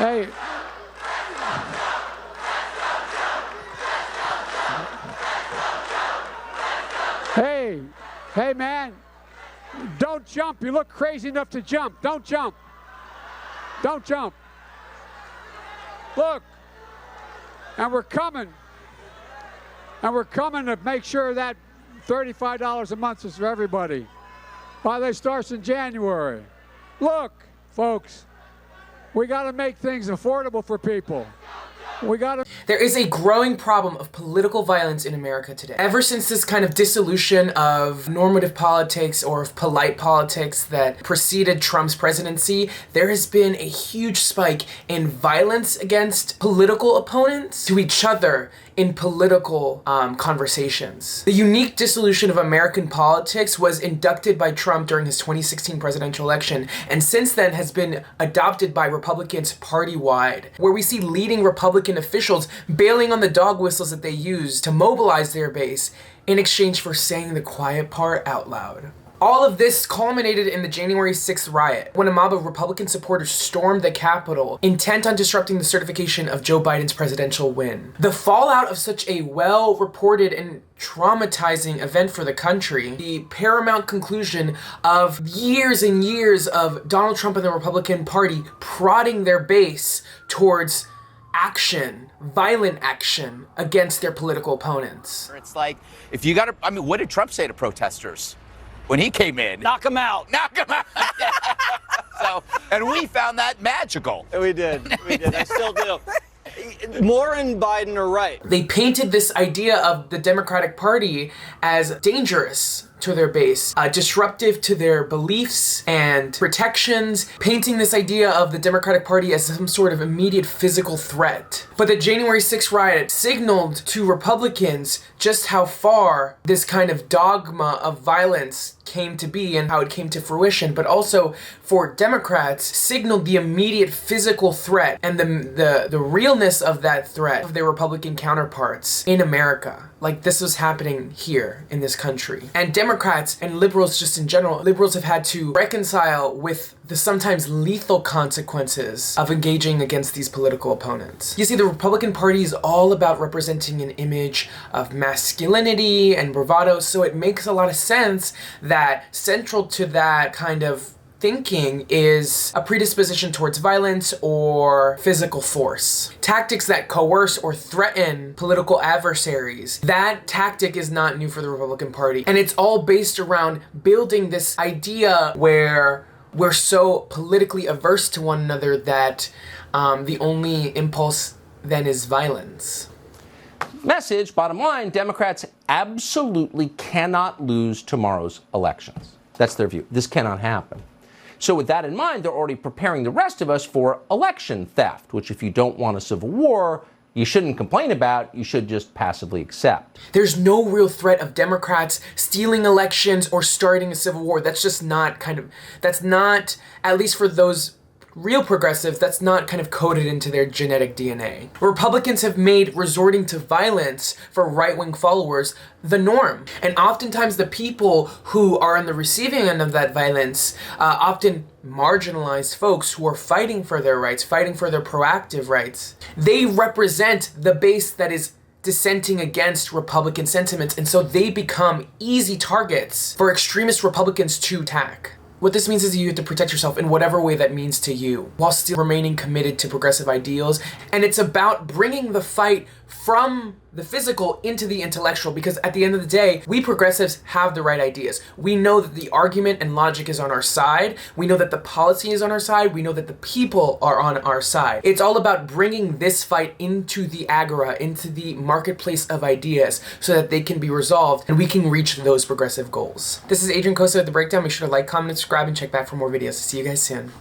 Hey. Hey, man. Don't jump. You look crazy enough to jump. Don't jump. Don't jump. Look. And we're coming. And we're coming to make sure that $35 a month is for everybody. By they starts in January. Look, folks, we got to make things affordable for people. There is a growing problem of political violence in America today. Ever since this kind of dissolution of normative politics or of polite politics that preceded Trump's presidency, there has been a huge spike in violence against political opponents to each other in political conversations. The unique dissolution of American politics was inducted by Trump during his 2016 presidential election, and since then has been adopted by Republicans party-wide, where we see leading Republican officials bailing on the dog whistles that they use to mobilize their base in exchange for saying the quiet part out loud. All of this culminated in the January 6th riot, when a mob of Republican supporters stormed the Capitol, intent on disrupting the certification of Joe Biden's presidential win. The fallout of such a well-reported and traumatizing event for the country, the paramount conclusion of years and years of Donald Trump and the Republican Party prodding their base towards action, violent action against their political opponents. It's like, if you gotta, I mean, what did Trump say to protesters when he came in? Knock him out. Knock him out. So, and we found that magical. We did. I still do. Moore and Biden are right. They painted this idea of the Democratic Party as dangerous to their base, disruptive to their beliefs and protections, painting this idea of the Democratic Party as some sort of immediate physical threat. But the January 6th riot signaled to Republicans just how far this kind of dogma of violence came to be and how it came to fruition, but also for Democrats signaled the immediate physical threat and the realness of that threat of their Republican counterparts in America. Like this was happening here in this country. And Democrats and liberals just in general, liberals have had to reconcile with the sometimes lethal consequences of engaging against these political opponents. You see, the Republican Party is all about representing an image of masculinity and bravado, so it makes a lot of sense that central to that kind of thinking is a predisposition towards violence or physical force. Tactics that coerce or threaten political adversaries. That tactic is not new for the Republican Party. And it's all based around building this idea where we're so politically averse to one another that the only impulse then is violence. Message, bottom line, Democrats absolutely cannot lose tomorrow's elections. That's their view. This cannot happen. So with that in mind, they're already preparing the rest of us for election theft, which if you don't want a civil war, you shouldn't complain about, you should just passively accept. There's no real threat of Democrats stealing elections or starting a civil war. That's just not that's not, at least for those real progressives, that's not kind of coded into their genetic DNA. Republicans have made resorting to violence for right-wing followers the norm. And oftentimes the people who are on the receiving end of that violence, often marginalized folks who are fighting for their rights, fighting for their proactive rights, they represent the base that is dissenting against Republican sentiments, and so they become easy targets for extremist Republicans to attack. What this means is you have to protect yourself in whatever way that means to you, while still remaining committed to progressive ideals. And it's about bringing the fight from the physical into the intellectual, because at the end of the day, we progressives have the right ideas. We know that the argument and logic is on our side. We know that the policy is on our side. We know that the people are on our side. It's all about bringing this fight into the agora, into the marketplace of ideas, so that they can be resolved and we can reach those progressive goals. This is Adrian Costa with The Breakdown. Make sure to like, comment, and subscribe, and check back for more videos. See you guys soon.